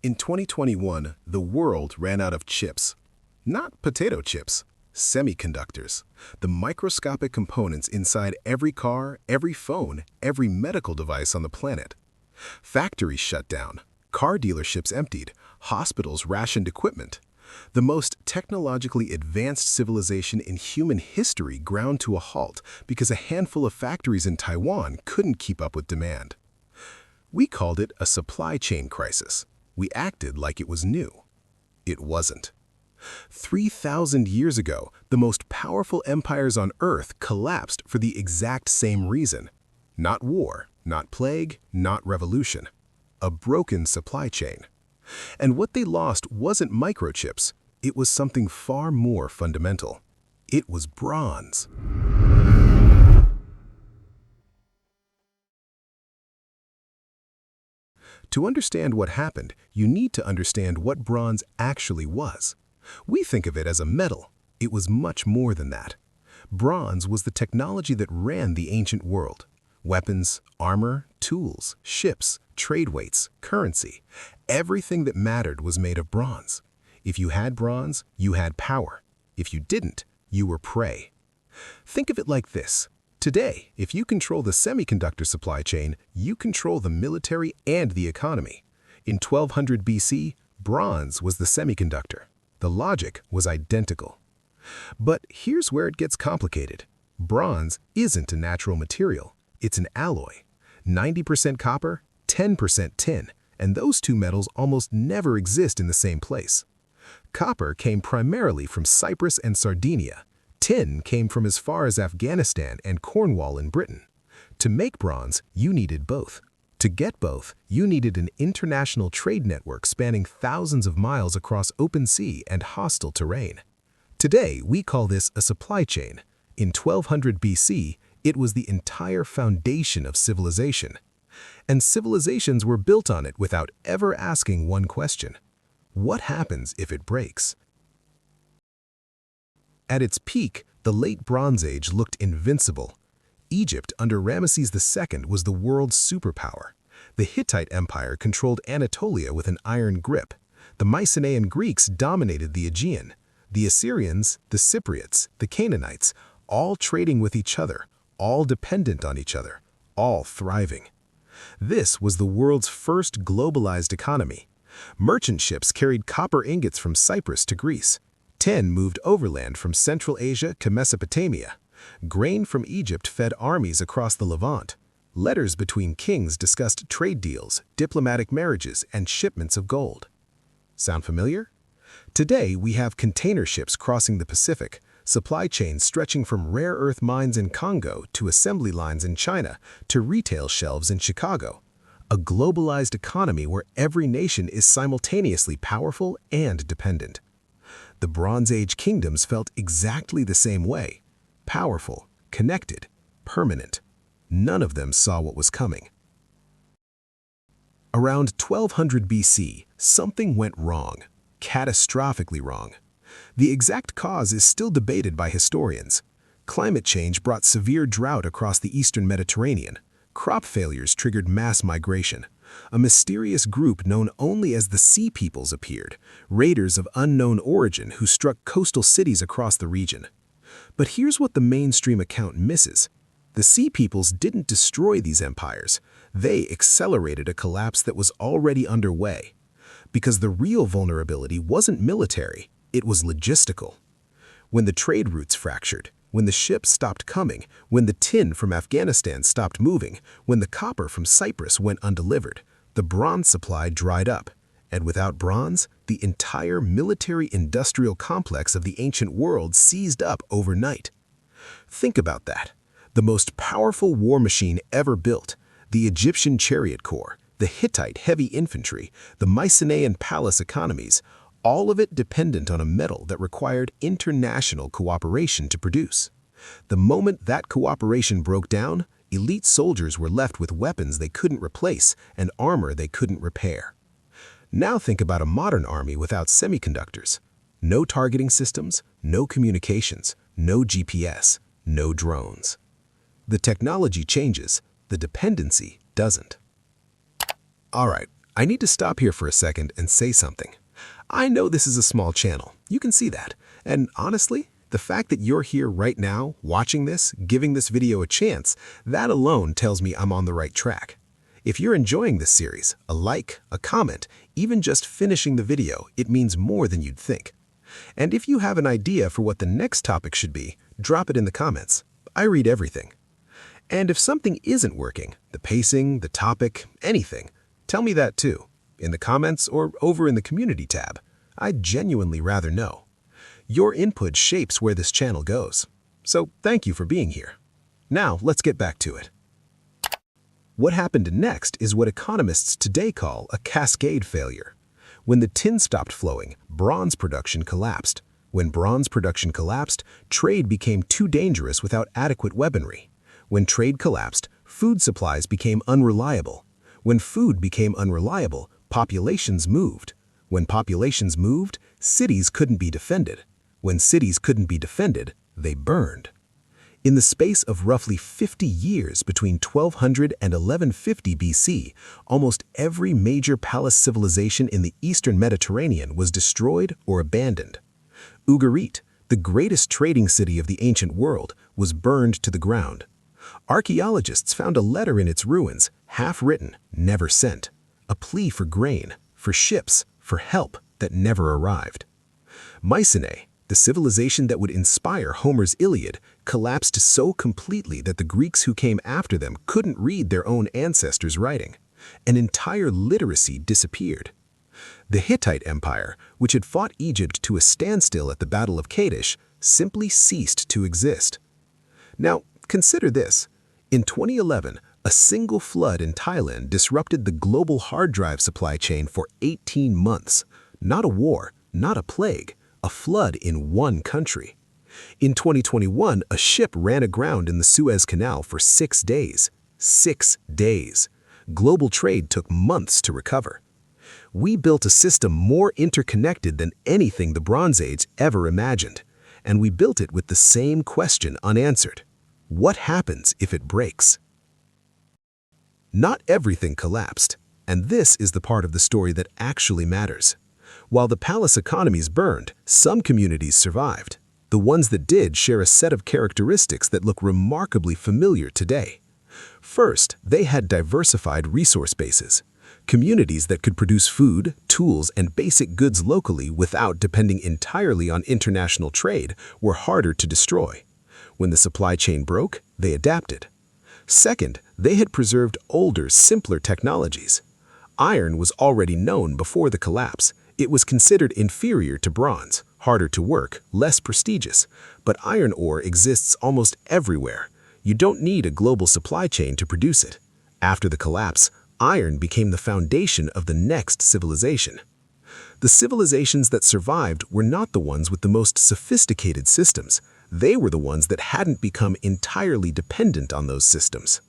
In 2021, the world ran out of chips. Not potato chips, semiconductors, the microscopic components inside every car, every phone, every medical device on the planet. Factories shut down, car dealerships emptied, hospitals rationed equipment. The most technologically advanced civilization in human history ground to a halt because a handful of factories in Taiwan couldn't keep up with demand. We called it a supply chain crisis. We acted like it was new. It wasn't. 3,000 years ago, the most powerful empires on Earth collapsed for the exact same reason. Not war, not plague, not revolution. A broken supply chain. And what they lost wasn't microchips. It was something far more fundamental. It was bronze. To understand what happened, you need to understand what bronze actually was. We think of it as a metal. It was much more than that. Bronze was the technology that ran the ancient world. Weapons, armor, tools, ships, trade weights, currency. Everything that mattered was made of bronze. If you had bronze, you had power. If you didn't, you were prey. Think of it like this. Today, if you control the semiconductor supply chain, you control the military and the economy. In 1200 BC, bronze was the semiconductor. The logic was identical. But here's where it gets complicated. Bronze isn't a natural material. It's an alloy. 90% copper, 10% tin, and those two metals almost never exist in the same place. Copper came primarily from Cyprus and Sardinia. Tin came from as far as Afghanistan and Cornwall in Britain. To make bronze, you needed both. To get both, you needed an international trade network spanning thousands of miles across open sea and hostile terrain. Today, we call this a supply chain. In 1200 BC, it was the entire foundation of civilization. And civilizations were built on it without ever asking one question. What happens if it breaks? At its peak, the late Bronze Age looked invincible. Egypt under Ramesses II was the world's superpower. The Hittite Empire controlled Anatolia with an iron grip. The Mycenaean Greeks dominated the Aegean. The Assyrians, the Cypriots, the Canaanites, all trading with each other, all dependent on each other, all thriving. This was the world's first globalized economy. Merchant ships carried copper ingots from Cyprus to Greece. Tin moved overland from Central Asia to Mesopotamia. Grain from Egypt fed armies across the Levant. Letters between kings discussed trade deals, diplomatic marriages, and shipments of gold. Sound familiar? Today, we have container ships crossing the Pacific, supply chains stretching from rare earth mines in Congo to assembly lines in China to retail shelves in Chicago. A globalized economy where every nation is simultaneously powerful and dependent. The Bronze Age kingdoms felt exactly the same way. Powerful, connected, permanent. None of them saw what was coming. Around 1200 BC, something went wrong, catastrophically wrong. The exact cause is still debated by historians. Climate change brought severe drought across the eastern Mediterranean. Crop failures triggered mass migration. A mysterious group known only as the Sea Peoples appeared, raiders of unknown origin who struck coastal cities across the region. But here's what the mainstream account misses. The Sea Peoples didn't destroy these empires. They accelerated a collapse that was already underway. Because the real vulnerability wasn't military, it was logistical. When the trade routes fractured, when the ships stopped coming, when the tin from Afghanistan stopped moving, when the copper from Cyprus went undelivered, the bronze supply dried up. And without bronze, the entire military-industrial complex of the ancient world seized up overnight. Think about that. The most powerful war machine ever built, the Egyptian chariot corps, the Hittite heavy infantry, the Mycenaean palace economies, all of it dependent on a metal that required international cooperation to produce. The moment that cooperation broke down, elite soldiers were left with weapons they couldn't replace and armor they couldn't repair. Now think about a modern army without semiconductors. No targeting systems, no communications, no GPS, no drones. The technology changes, the dependency doesn't. All right, I need to stop here for a second and say something. I know this is a small channel. You can see that. And honestly, the fact that you're here right now, watching this, giving this video a chance, that alone tells me I'm on the right track. If you're enjoying this series, a like, a comment, even just finishing the video, it means more than you'd think. And if you have an idea for what the next topic should be, drop it in the comments. I read everything. And if something isn't working, the pacing, the topic, anything, tell me that too, in the comments or over in the community tab. I'd genuinely rather know. Your input shapes where this channel goes. So thank you for being here. Now let's get back to it. What happened next is what economists today call a cascade failure. When the tin stopped flowing, bronze production collapsed. When bronze production collapsed, trade became too dangerous without adequate weaponry. When trade collapsed, food supplies became unreliable. When food became unreliable, populations moved. When populations moved, cities couldn't be defended. When cities couldn't be defended, they burned. In the space of roughly 50 years between 1200 and 1150 BC, almost every major palace civilization in the eastern Mediterranean was destroyed or abandoned. Ugarit, the greatest trading city of the ancient world, was burned to the ground. Archaeologists found a letter in its ruins, half-written, never sent, a plea for grain, for ships, for help that never arrived. Mycenae, the civilization that would inspire Homer's Iliad, collapsed so completely that the Greeks who came after them couldn't read their own ancestors' writing. An entire literacy disappeared. The Hittite Empire, which had fought Egypt to a standstill at the Battle of Kadesh, simply ceased to exist. Now, consider this. In 2011, a single flood in Thailand disrupted the global hard drive supply chain for 18 months. Not a war, not a plague, a flood in one country. In 2021, a ship ran aground in the Suez Canal for 6 days. 6 days. Global trade took months to recover. We built a system more interconnected than anything the Bronze Age ever imagined, and we built it with the same question unanswered. What happens if it breaks? Not everything collapsed, and this is the part of the story that actually matters. While the palace economies burned, some communities survived. The ones that did share a set of characteristics that look remarkably familiar today. First, they had diversified resource bases. Communities that could produce food, tools, and basic goods locally without depending entirely on international trade were harder to destroy. When the supply chain broke, they adapted. Second, they had preserved older, simpler technologies. Iron was already known before the collapse. It was considered inferior to bronze, harder to work, less prestigious. But iron ore exists almost everywhere. You don't need a global supply chain to produce it. After the collapse, iron became the foundation of the next civilization. The civilizations that survived were not the ones with the most sophisticated systems. They were the ones that hadn't become entirely dependent on those systems.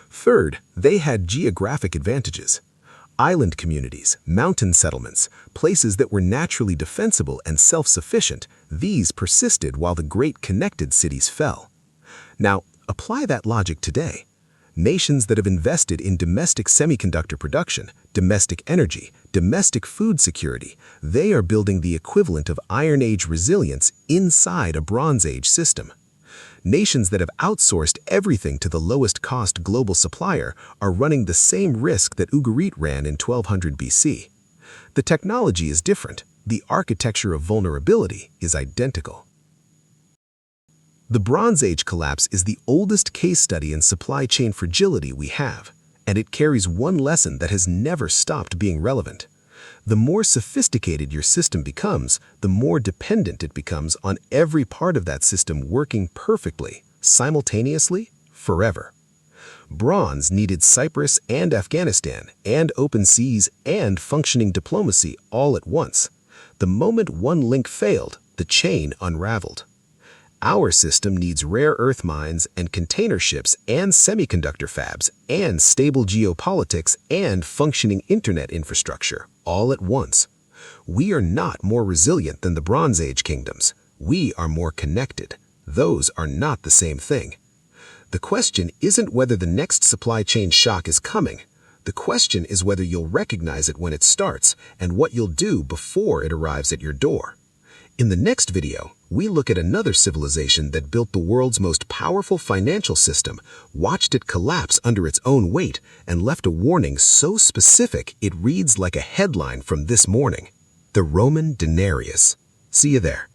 Third, they had geographic advantages. Island communities, mountain settlements, places that were naturally defensible and self-sufficient, these persisted while the great connected cities fell. Now, apply that logic today. Nations that have invested in domestic semiconductor production, domestic energy, domestic food security, they are building the equivalent of Iron Age resilience inside a Bronze Age system. Nations that have outsourced everything to the lowest cost global supplier are running the same risk that Ugarit ran in 1200 BC. The technology is different. The architecture of vulnerability is identical. The Bronze Age collapse is the oldest case study in supply chain fragility we have, and it carries one lesson that has never stopped being relevant. The more sophisticated your system becomes, the more dependent it becomes on every part of that system working perfectly, simultaneously, forever. Bronze needed Cyprus and Afghanistan, and open seas, and functioning diplomacy all at once. The moment one link failed, the chain unraveled. Our system needs rare earth mines and container ships and semiconductor fabs and stable geopolitics and functioning internet infrastructure all at once. We are not more resilient than the Bronze Age kingdoms. We are more connected. Those are not the same thing. The question isn't whether the next supply chain shock is coming. The question is whether you'll recognize it when it starts and what you'll do before it arrives at your door. In the next video, we look at another civilization that built the world's most powerful financial system, watched it collapse under its own weight, and left a warning so specific it reads like a headline from this morning: the Roman denarius. See you there.